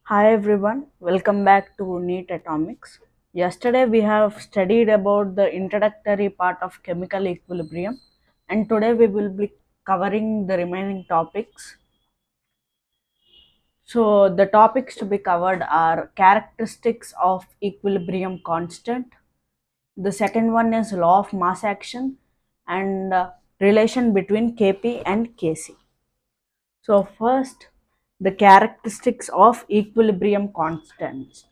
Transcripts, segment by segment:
Hi everyone, welcome back to NEETAtomix. Yesterday we have studied about the introductory part of chemical equilibrium, and today we will be covering the remaining topics. So the topics to be covered are characteristics of equilibrium constant. The second one is law of mass action and relation between Kp and Kc. So first, the characteristics of equilibrium constants.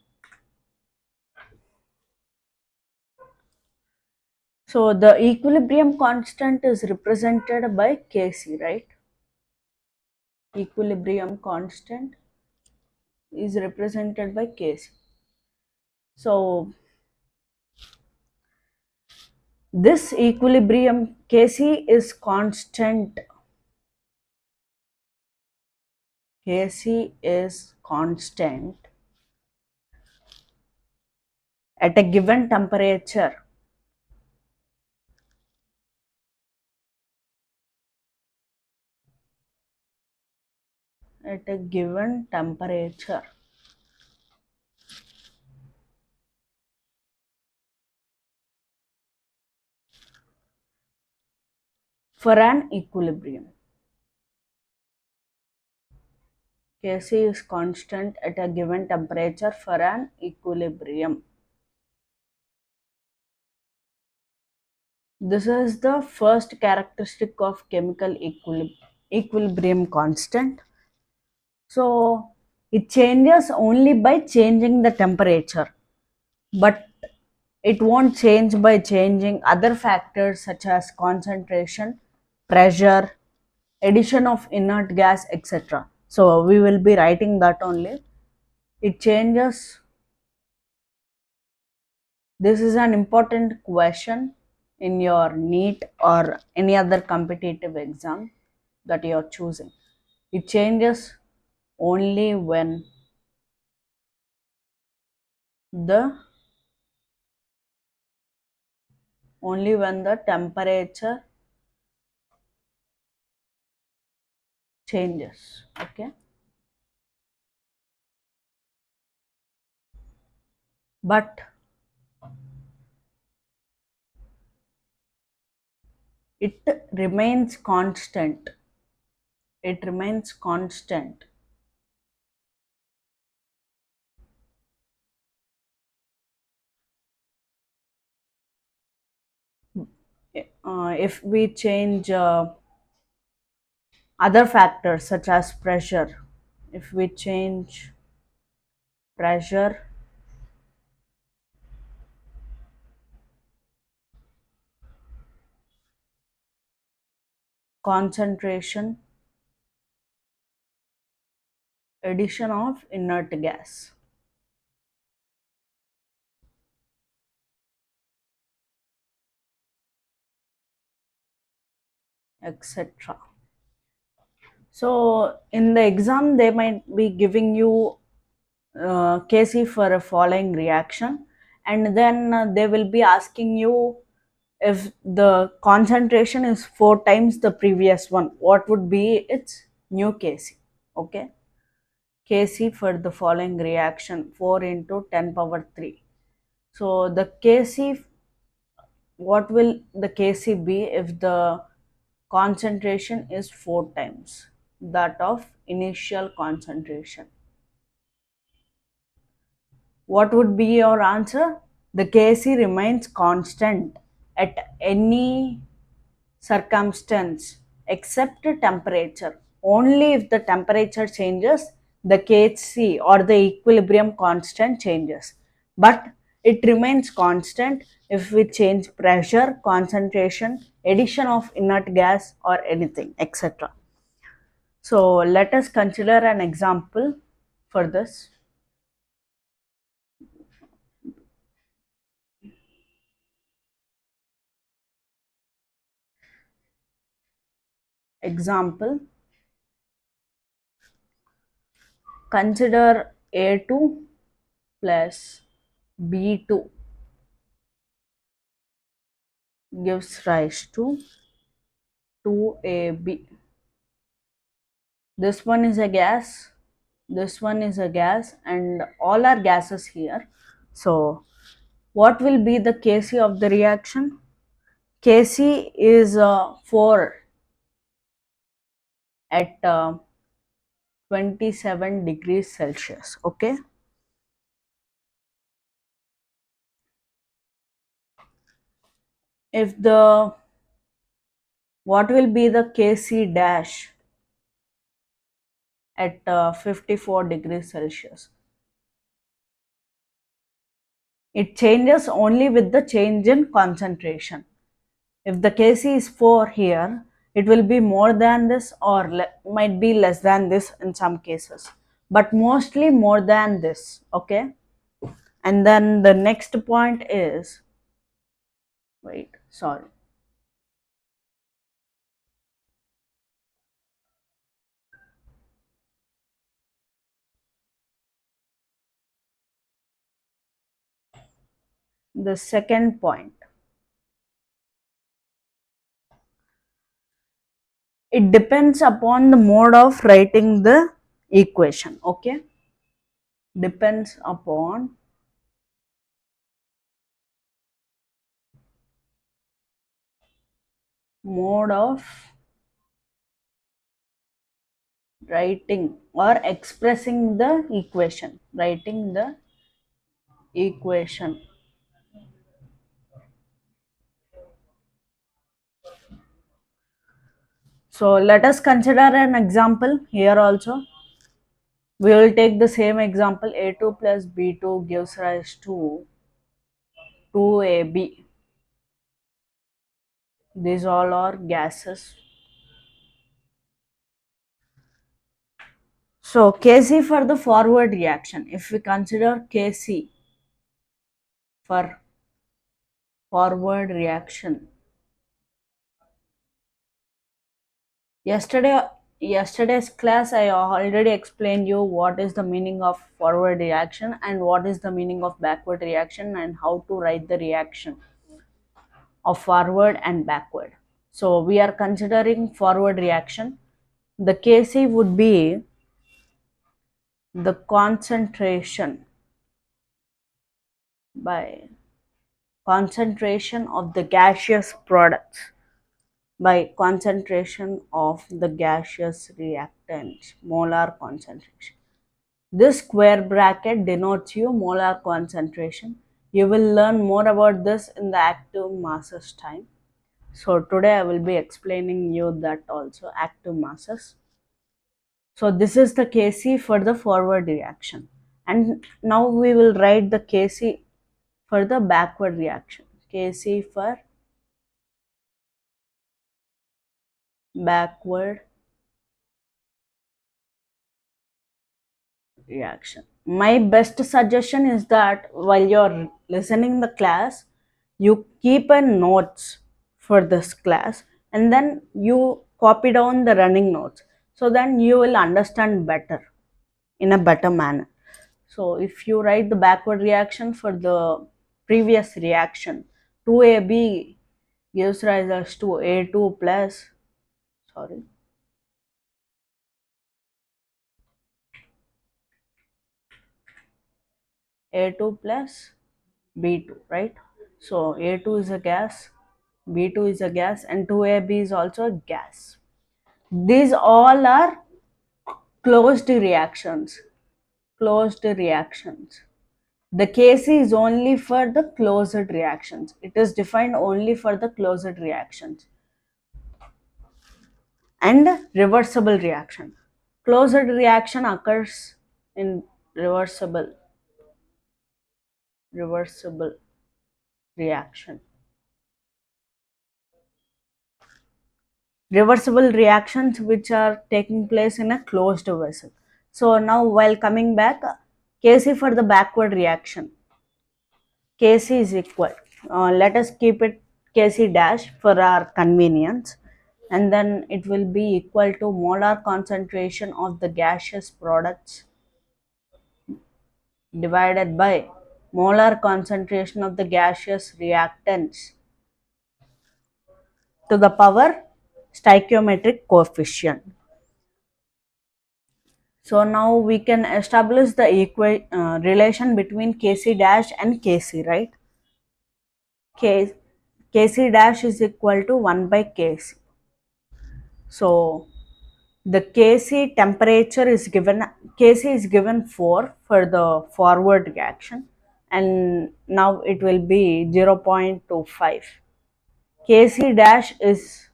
So the equilibrium constant is represented by Kc, right? Equilibrium constant is represented by Kc. So this equilibrium Kc is constant. Kc is constant at a given temperature. At a given temperature. For an equilibrium. Kc is constant at a given temperature for an equilibrium. This is the first characteristic of chemical equilibrium constant. So it changes only by changing the temperature, but it won't change by changing other factors such as concentration, pressure, addition of inert gas, etc. So we will be writing that only. It changes. This is an important question in your NEET or any other competitive exam that you are choosing. It changes only the when the temperature changes. Okay, but it remains constant. It remains constant. If we change other factors such as pressure, if we change pressure, concentration, addition of inert gas, etc. So in the exam they might be giving you Kc for a following reaction, and then they will be asking you if the concentration is 4 times the previous one, what would be its new Kc. Okay, Kc for the following reaction 4 into 10 power 3. So the Kc, what will the Kc be if the concentration is 4 times that of initial concentration? What would be your answer? The Kc remains constant at any circumstance except temperature. Only if the temperature changes, the Kc or the equilibrium constant changes. But it remains constant if we change pressure, concentration, addition of inert gas or anything, etc. So let us consider an example for this. Example, consider A2 plus B2 gives rise to 2AB. This one is a gas, this one is a gas and all are gases here. So what will be the Kc of the reaction? Kc is 4 at 27 degrees Celsius. Okay. If the what will be the Kc dash at 54 degrees Celsius? It changes only with the change in concentration. If the Kc is 4 here, it will be more than this or might be less than this in some cases, but mostly more than this. Okay. And then the next point is, wait, sorry. The second point, it depends upon the mode of writing the equation. Okay. Depends upon mode of writing or expressing the equation, writing the equation. So let us consider an example here also. We will take the same example. A2 plus B2 gives rise to 2AB. These all are gases. So Kc for the forward reaction. If we consider Kc for forward reaction, yesterday yesterday's class I already explained you what is the meaning of forward reaction and what is the meaning of backward reaction and how to write the reaction of forward and backward. So we are considering forward reaction. The Kc would be the concentration by concentration of the gaseous products by concentration of the gaseous reactants, molar concentration. This square bracket denotes you molar concentration. You will learn more about this in the active masses time. So today I will be explaining you that also, active masses. So this is the Kc for the forward reaction. And now we will write the Kc for the backward reaction. Kc for backward reaction. My best suggestion is that while you're listening the class, you keep a notes for this class and then you copy down the running notes, so then you will understand better in a better manner. So if you write the backward reaction for the previous reaction, 2AB gives rise to A2 plus, sorry, A2 plus B2, right? So A2 is a gas, B2 is a gas, and 2AB is also a gas. These all are closed reactions. Closed reactions. The Kc is only for the closed reactions. It is defined only for the closed reactions. And reversible reaction. Closed reaction occurs in reversible reaction. Reversible reactions which are taking place in a closed vessel. So now while coming back, Kc for the backward reaction, Kc is equal, let us keep it Kc dash for our convenience, and then it will be equal to molar concentration of the gaseous products divided by molar concentration of the gaseous reactants to the power stoichiometric coefficient. So now we can establish the relation between Kc dash and Kc, right? K, Kc dash is equal to 1 by Kc. So the Kc temperature is given, Kc is given 4 for the forward reaction, and now it will be 0.25. Kc dash is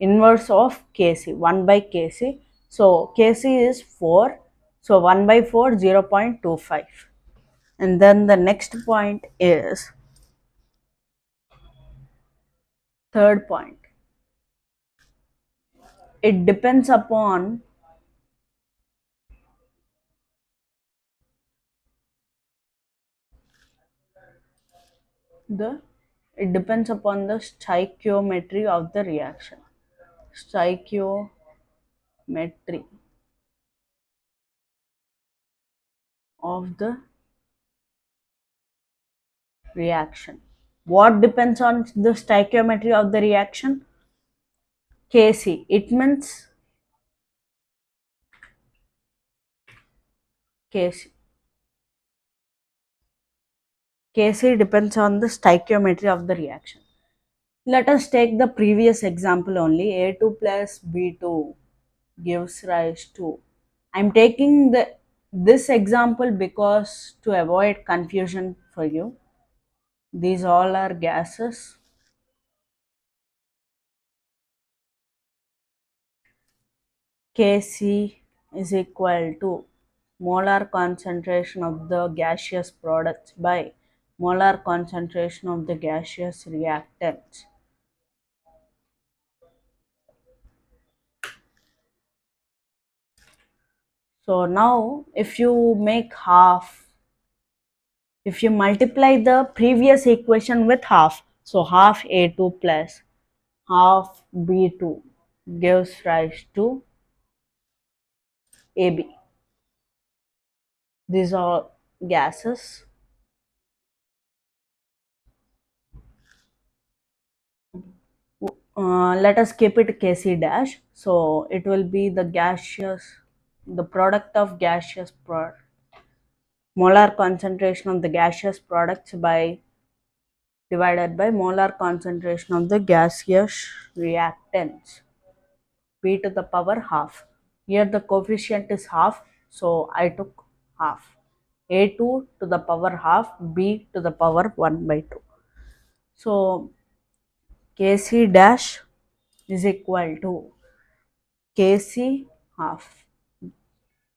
inverse of Kc, 1 by Kc. So Kc is 4, so 1 by 4, 0.25. And then the next point is, third point, it depends upon the it depends upon the stoichiometry of the reaction. Stoichiometry of the reaction. What depends on the stoichiometry of the reaction? Kc. It means Kc. Kc depends on the stoichiometry of the reaction. Let us take the previous example only. A2 plus B2 gives rise to. I'm taking this example because to avoid confusion for you. These all are gases. Kc is equal to molar concentration of the gaseous products by molar concentration of the gaseous reactants. So now if you multiply the previous equation with half, so half A2 plus half B2 gives rise to AB. These are gases. Let us keep it Kc dash. So it will be the product of molar concentration of the gaseous products by divided by molar concentration of the gaseous reactants. B to the power half. Here the coefficient is half, so I took half. A2 to the power half, B to the power 1 by 2. So Kc dash is equal to Kc half.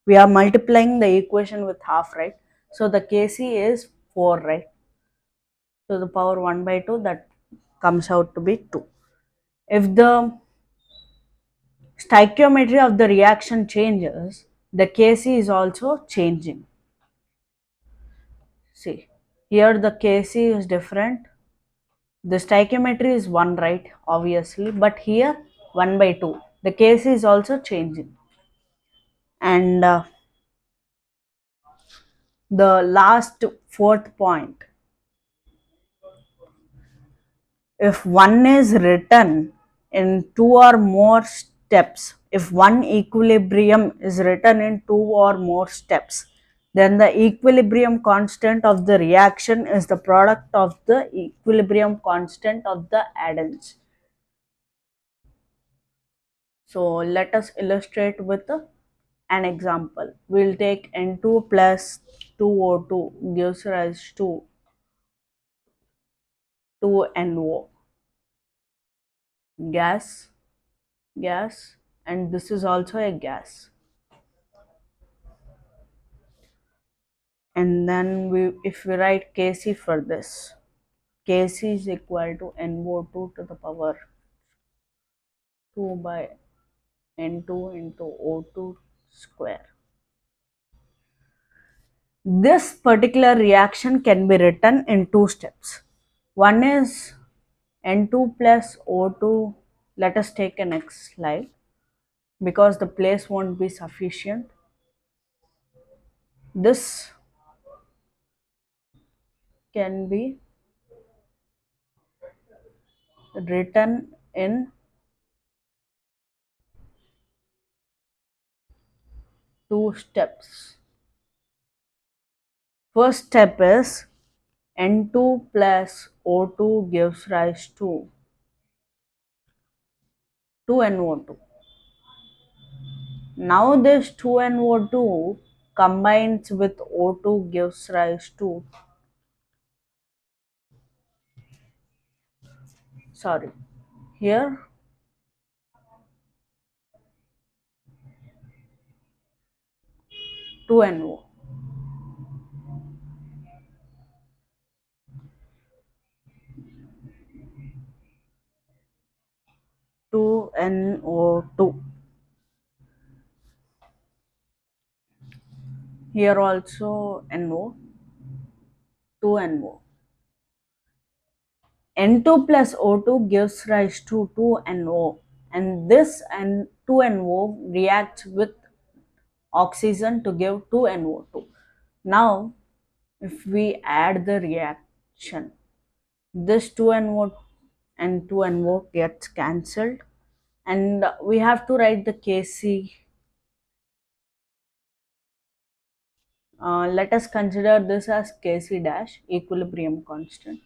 We are multiplying the equation with half, right? So the Kc is 4, right? To the power 1 by 2, that comes out to be 2. If the stoichiometry of the reaction changes, the Kc is also changing. See, here the Kc is different. The stoichiometry is 1, right? Obviously, but here 1 by 2. The Kc is also changing. And the last fourth point, if one is written in two or more steps, if one equilibrium is written in two or more steps, then the equilibrium constant of the reaction is the product of the equilibrium constant of the addends. So let us illustrate with an example. We'll take N2 plus 2O2 gives rise to 2NO, gas, gas, and this is also a gas. And then if we write Kc for this, Kc is equal to NO2 to the power 2 by N2 into O2 square. This particular reaction can be written in two steps. One is N2 plus O2. Let us take a next slide because the place won't be sufficient. This can be written in two steps. First step is N2 plus O2 gives rise to 2NO2. Now this 2NO2 combines with O2 gives rise to, sorry, here 2NO. 2NO2. Here also NO, 2NO. N2 plus O2 gives rise to 2NO, and this and 2NO reacts with oxygen to give 2NO2. Now, if we add the reaction, this 2NO and 2NO gets cancelled, and we have to write the Kc. Let us consider this as Kc dash, equilibrium constant,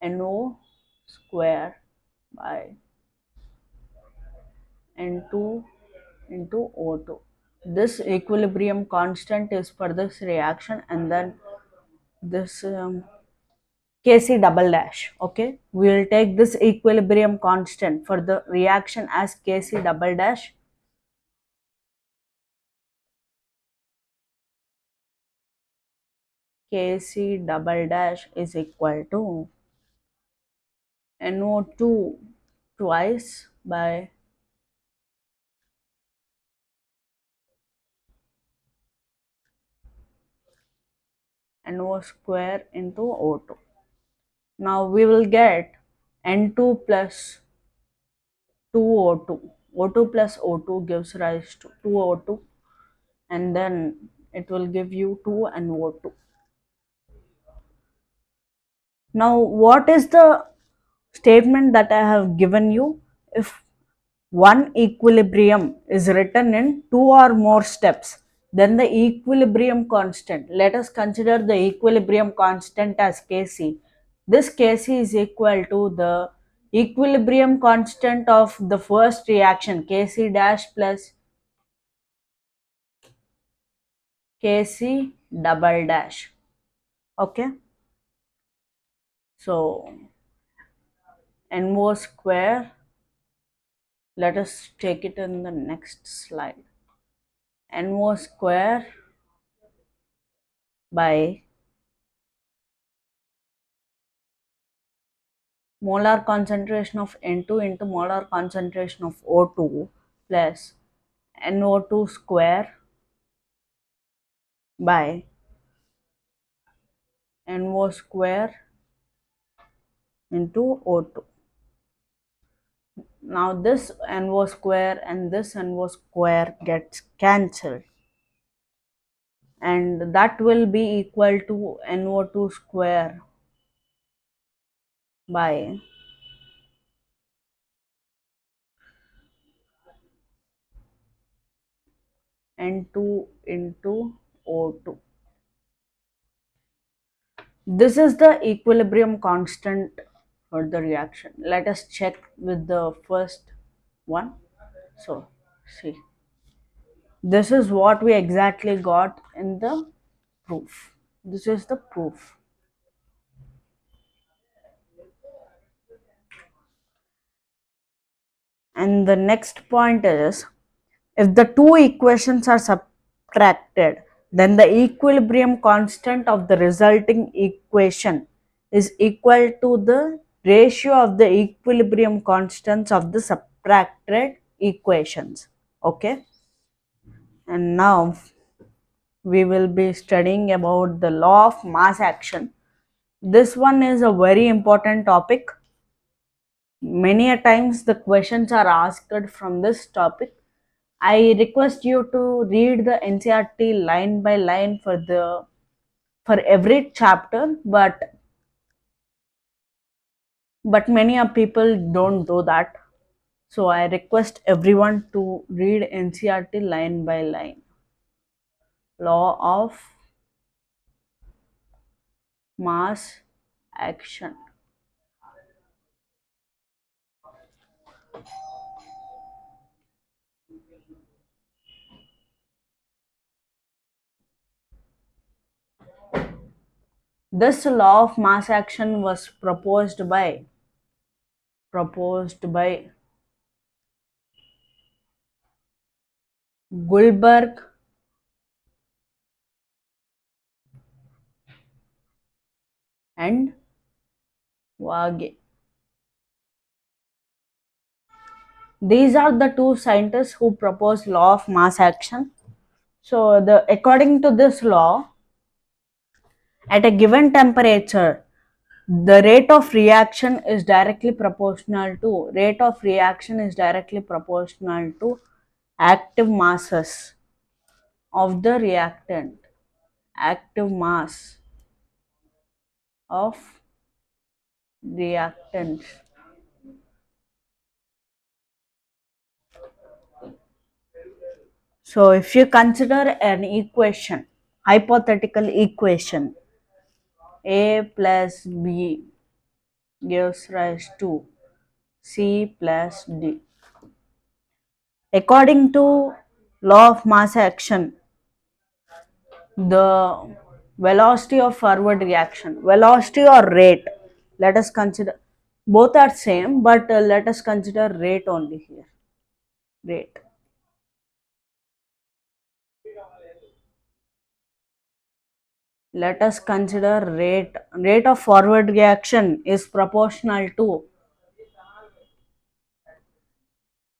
NO square by N2 into O2. This equilibrium constant is for this reaction, and then this Kc double dash. Okay, we will take this equilibrium constant for the reaction as Kc double dash. Kc double dash is equal to NO2 twice by NO square into O2. Now we will get N2 plus 2O2. O2 plus O2 gives rise to 2O2, and then it will give you 2 and O2. Now, what is the statement that I have given you? If one equilibrium is written in two or more steps, then the equilibrium constant, let us consider the equilibrium constant as Kc. This Kc is equal to the equilibrium constant of the first reaction, Kc dash plus Kc double dash. Okay, so NO square, let us take it in the next slide. NO square by molar concentration of N2 into molar concentration of O2 plus NO2 square by NO square into O2. Now this NO square and this NO square gets cancelled, and that will be equal to NO2 square by N2 into O2. This is the equilibrium constant for the reaction. Let us check with the first one. So, see, this is what we exactly got in the proof. This is the proof. And the next point is, if the two equations are subtracted, then the equilibrium constant of the resulting equation is equal to the ratio of the equilibrium constants of the subtracted equations. Okay, and now we will be studying about the law of mass action. This one is a very important topic. Many a times the questions are asked from this topic. I request you to read the NCRT line by line for every chapter, but many of people don't do that. So I request everyone to read NCRT line by line. law of mass action. This law of mass action was proposed by Goldberg and Wage. These are the two scientists who proposed law of mass action. So the according to this law, at a given temperature, the rate of reaction is directly proportional to active masses of the reactant. Active mass of reactants. So if you consider an equation, hypothetical equation, A plus B gives rise to C plus D. According to law of mass action, the velocity of forward reaction, velocity or rate, let us consider, both are same, but let us consider rate only here. Rate. Let us consider rate. Rate of forward reaction is proportional to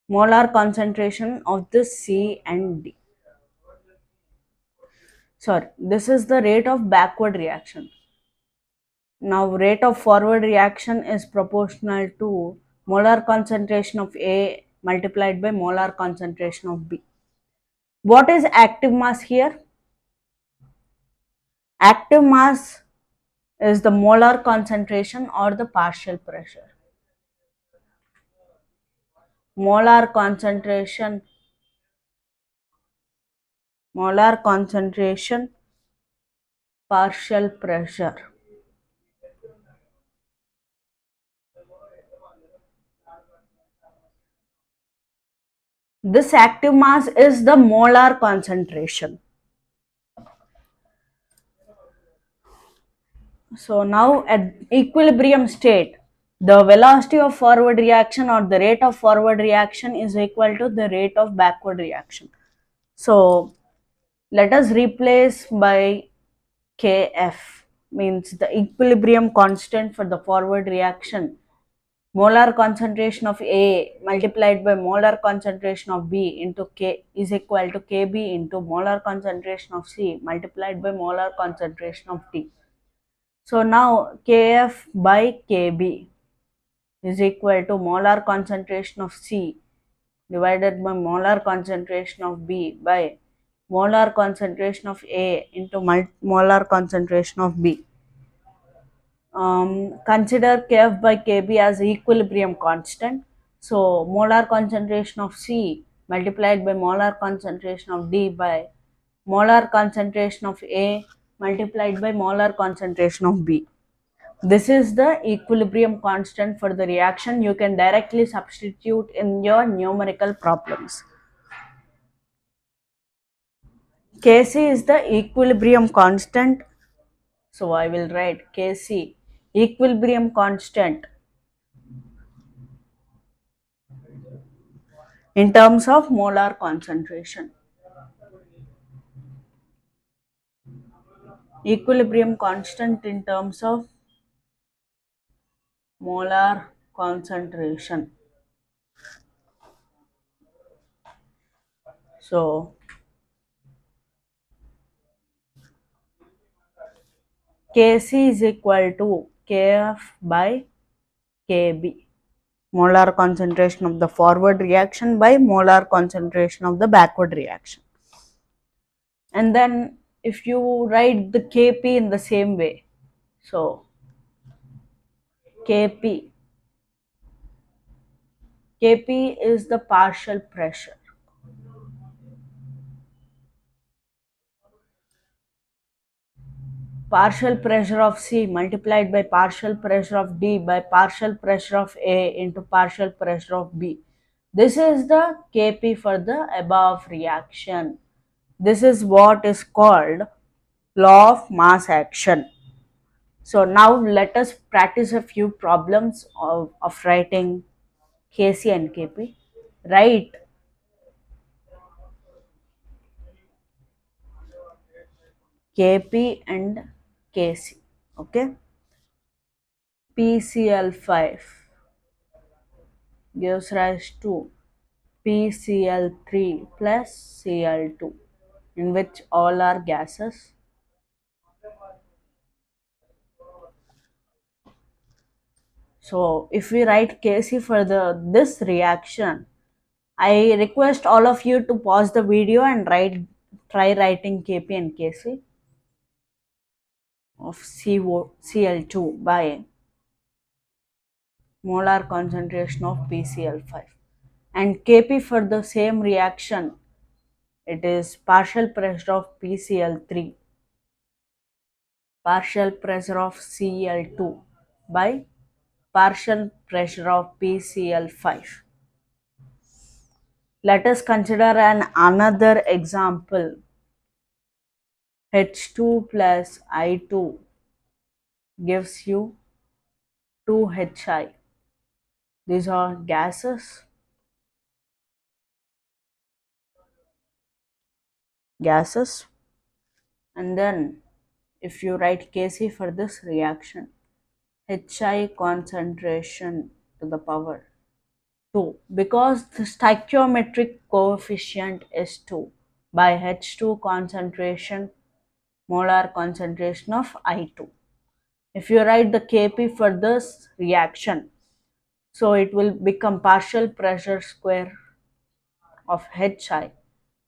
molar concentration of the C and D. Sorry, this is the rate of backward reaction. Now, rate of forward reaction is proportional to molar concentration of A multiplied by molar concentration of B. What is active mass here? Active mass is the molar concentration or the partial pressure. Molar concentration, molar concentration, partial pressure. This active mass is the molar concentration. So now at equilibrium state, the velocity of forward reaction or the rate of forward reaction is equal to the rate of backward reaction. So let us replace by Kf, means the equilibrium constant for the forward reaction. Molar concentration of A multiplied by molar concentration of B into K is equal to Kb into molar concentration of C multiplied by molar concentration of D. So now Kf by Kb is equal to molar concentration of C divided by molar concentration of B by molar concentration of A into molar concentration of B. Consider Kf by Kb as equilibrium constant. So molar concentration of C multiplied by molar concentration of D by molar concentration of A multiplied by molar concentration of B. This is the equilibrium constant for the reaction. You can directly substitute in your numerical problems. Kc is the equilibrium constant. So I will write Kc, equilibrium constant in terms of molar concentration. Equilibrium constant in terms of molar concentration. So Kc is equal to Kf by Kb, molar concentration of the forward reaction by molar concentration of the backward reaction. And then if you write the Kp in the same way, so Kp is the partial pressure. partial pressure of C multiplied by partial pressure of D by partial pressure of A into partial pressure of B. This is the Kp for the above reaction. This is what is called law of mass action. So now let us practice a few problems of writing Kc and Kp. Write Kp and Kc. Okay. PCl5 gives rise to PCl3 plus Cl2, in which all are gases. So if we write Kc for this reaction, I request all of you to pause the video and try writing Kp and Kc of Cl2 by molar concentration of PCl5, and Kp for the same reaction, it is partial pressure of PCl3, partial pressure of Cl2 by partial pressure of PCl5. Let us consider another example. H2 plus I2 gives you 2Hi. These are gases, and then if you write Kc for this reaction, Hi concentration to the power 2, because the stoichiometric coefficient is 2 by H2 concentration molar concentration of I2. If you write the Kp for this reaction, so it will become partial pressure square of Hi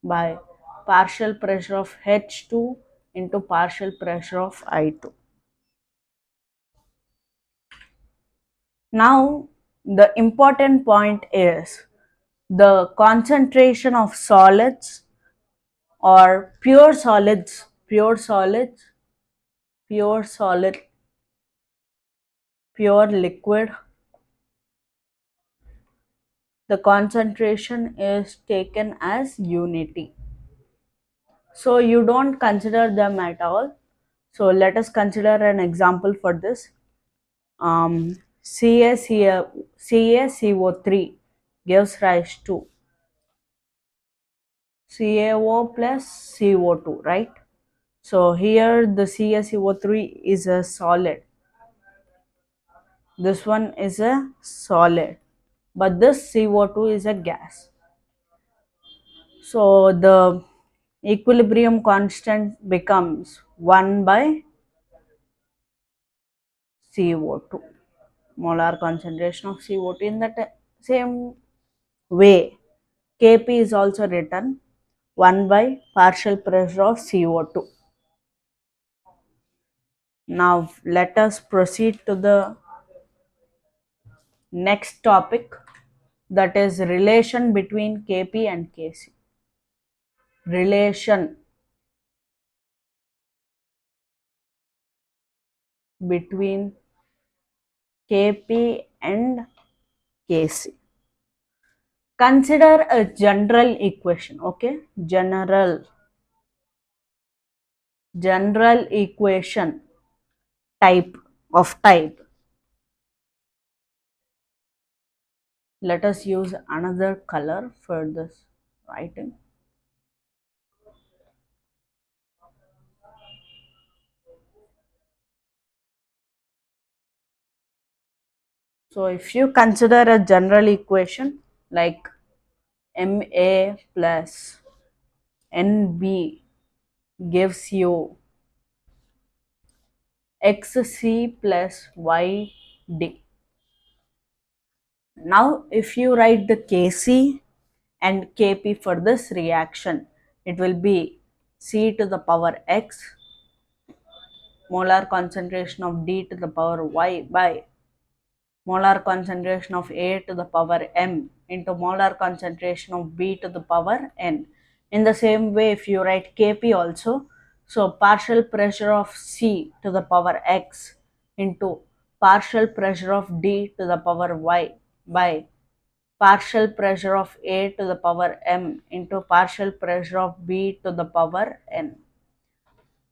by partial pressure of H2 into partial pressure of I2. Now the important point is the concentration of solids or pure solid, pure liquid, the concentration is taken as unity. So you don't consider them at all. So let us consider an example for this. CaCO3 gives rise to CaO plus CO2, right? So here the CaCO3 is a solid. This one is a solid, but this CO2 is a gas. So the equilibrium constant becomes 1 by CO2, molar concentration of CO2. In that same way, Kp is also written 1 by partial pressure of CO2. Now let us proceed to the next topic, that is relation between Kp and Kc. Relation between Kp and Kc. Consider a general equation, okay? General equation type. Let us use another color for this writing. So if you consider a general equation like Ma plus Nb gives you Xc plus Yd. Now if you write the Kc and Kp for this reaction, it will be C to the power X molar concentration of D to the power Y by molar concentration of A to the power M into molar concentration of B to the power N. In the same way, if you write Kp also, So partial pressure of C to the power x into partial pressure of D to the power y by partial pressure of A to the power m into partial pressure of B to the power n.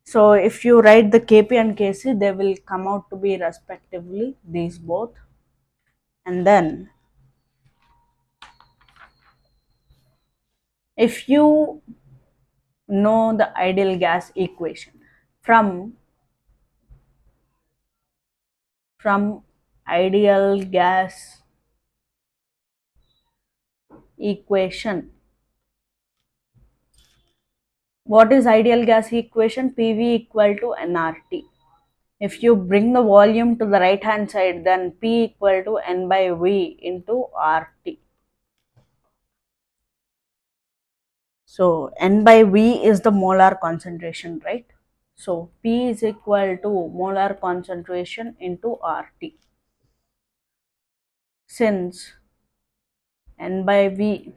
So if you write the Kp and Kc, they will come out to be respectively these both. And then if you know the ideal gas equation from ideal gas equation, what is ideal gas equation? PV equal to nRT. If you bring the volume to the right hand side, then P equal to N by V into RT. So N by V is the molar concentration, right? So P is equal to molar concentration into RT. Since N by V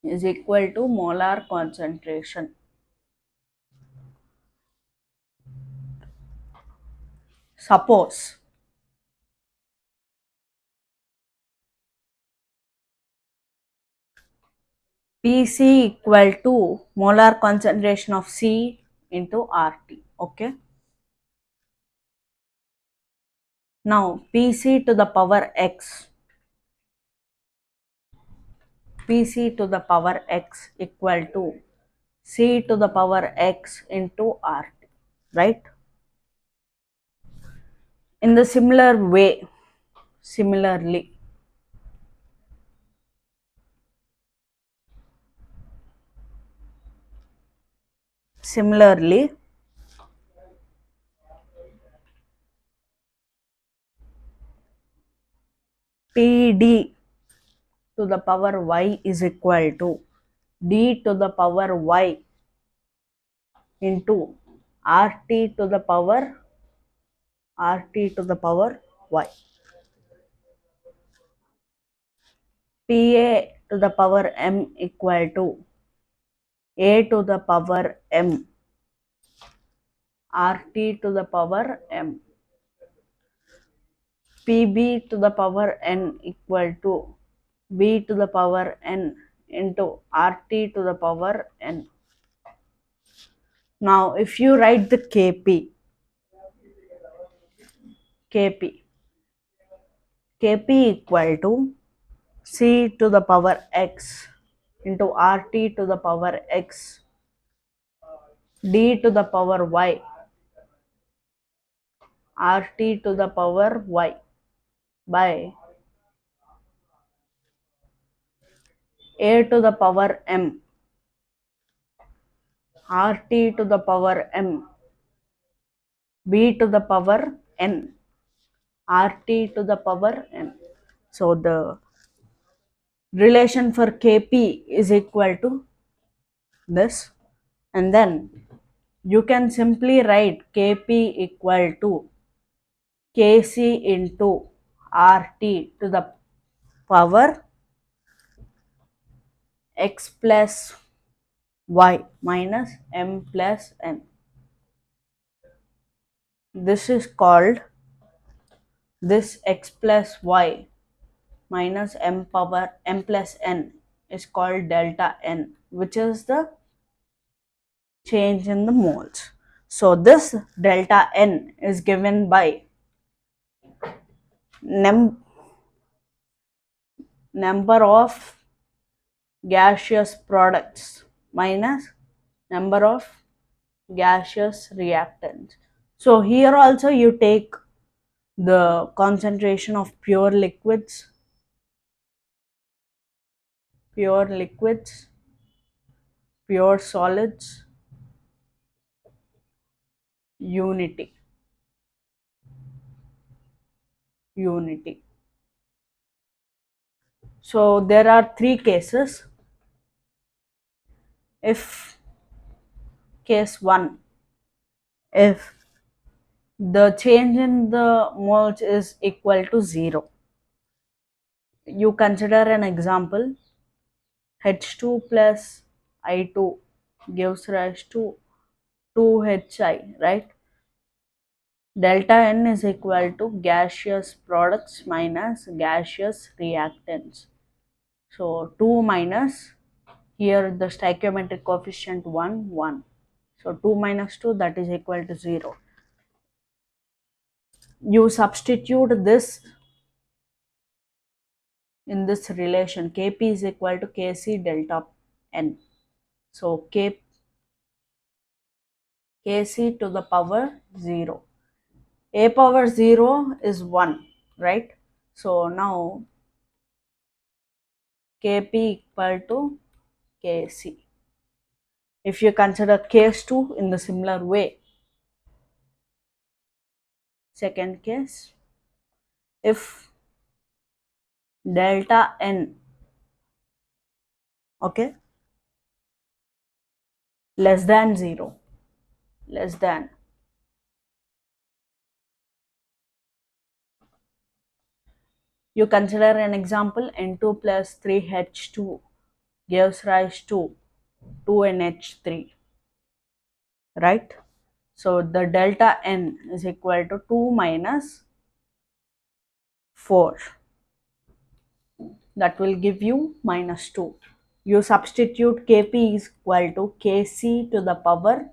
is equal to molar concentration, suppose Pc equal to molar concentration of C into RT. Okay. Now Pc to the power x, Pc to the power x equal to C to the power x into RT, right? In the similarly, similarly, Pd to the power y is equal to d to the power y into rt to the power y. Pa to the power m equal to a to the power m rt to the power m. Pb to the power n equal to b to the power n into rt to the power n. Now if you write the kp equal to c to the power x into rt to the power x d to the power y rt to the power y by a to the power m rt to the power m b to the power n rt to the power n. So the relation for kp is equal to this, and then you can simply write kp equal to kc into rt to the power x plus y minus m plus n. This is called, this x plus y minus m power m plus n is called delta n, which is the change in the moles. So this delta n is given by number of gaseous products minus number of gaseous reactants. So here also you take the concentration of pure liquids, pure solids, unity. So there are three cases. If case 1, if the change in the moles is equal to 0, you consider an example. H2 plus I2 gives rise to 2hi, right? Delta N is equal to gaseous products minus gaseous reactants. So 2 minus, here the stoichiometric coefficient 1, 1. So 2 minus 2, that is equal to 0. You substitute this in this relation. Kp is equal to Kc delta N. So Kc to the power 0. A power 0 is 1, right? So now Kp equal to Kc. If you consider case 2 in the similar way, second case, if delta N, okay, less than 0, less than, you consider an example, N2 plus 3H2 gives rise to 2NH3, right? So the delta N is equal to 2 minus 4. That will give you minus 2. You substitute Kp is equal to Kc to the power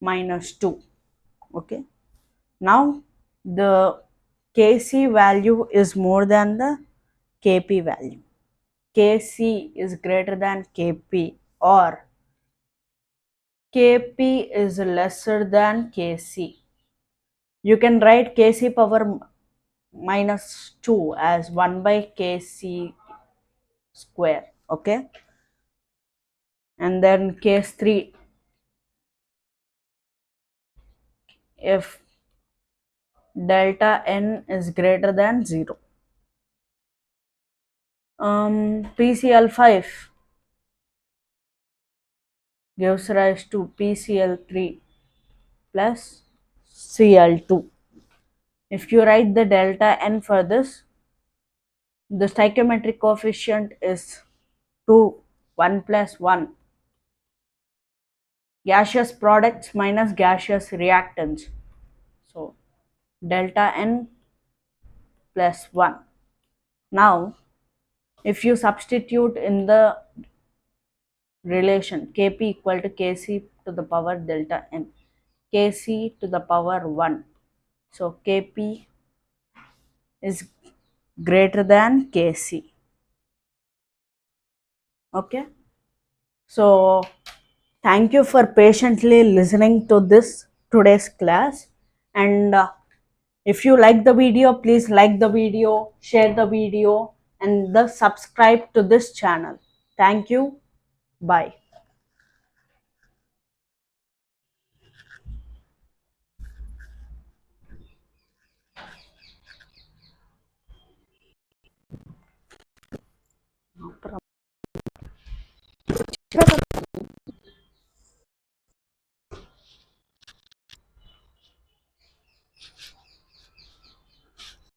minus 2. Okay. Now the Kc value is more than the Kp value. Kc is greater than Kp, or Kp is lesser than Kc. You can write Kc power minus 2 as 1 by Kc square. Okay. And then case 3, if delta N is greater than 0. PCl5 gives rise to PCl3 plus Cl2. If you write the delta N for this, the stoichiometric coefficient is 2, 1 plus 1. Gaseous products minus gaseous reactants. So delta N plus 1. Now, if you substitute in the relation Kp equal to Kc to the power delta N, Kc to the power 1. So Kp is greater than Kc. Okay. So thank you for patiently listening to this today's class. And if you like the video, please like the video, share the video, and subscribe to this channel. Thank you. Bye.